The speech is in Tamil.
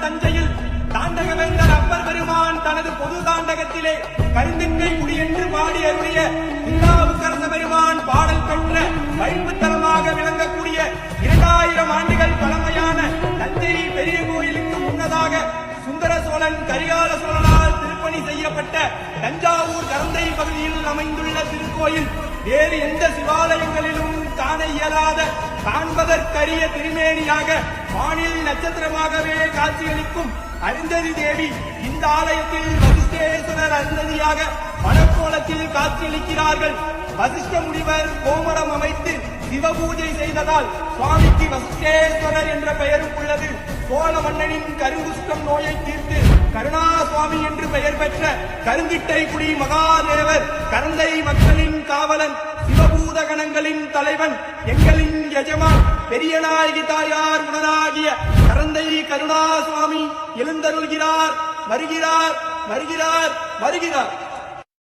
தஞ்சையில் தாண்டகவேந்தர் அப்பர் பெருமான் தனது பொது தாண்டகத்திலே கருந்தின்கை குடி என்று பாடி அருளிய திருநாவுக்கரச பெருமான் பாடல் பெற்ற வைப்புத்தலமாக விளங்கக்கூடிய 2000 ஆண்டுகள் பழமையான தஞ்சை பெரிய கோயிலுக்கு முன்னதாக சுந்தர சோழன் கரிகால சோழனால் திருப்பணி செய்யப்பட்ட தஞ்சாவூர் கரந்தை பகுதியில் அமைந்துள்ள திருக்கோயில் வேறு எந்த சிவாலயங்களிலும் காண இயலாத காண்பதற்கரிய திருமேனியாக வானில் நட்சத்திரமாகவே காட்சியளிக்கும் அருந்ததி தேவி இந்த ஆலயத்தில் வசிஷ்டேஸ்வரர் அருந்ததியாக வனக்கோலத்தில் காட்சியளிக்கிறார்கள். வசிஷ்ட முனிவர் கோமடம் அமைத்து சிவபூஜை செய்ததால் சுவாமிக்கு வசிஷ்டேஸ்வரர் என்ற பெயரும் உள்ளது. சோழ மன்னனின் கருங்குஷ்டம் நோயை தீர்த்து கருணா சுவாமி என்று பெயர் பெற்ற கருந்திட்டை குடி மகாதேவர் கரந்தை மக்களின் காவலன் சிவபூத கணங்களின் தலைவன் எங்களின் எஜமான் பெரிய நாயகி தாயார் உடனாகிய கரந்தை கருணா சுவாமி எழுந்தருள்கிறார். வருகிறார் வருகிறார் வருகிறார்.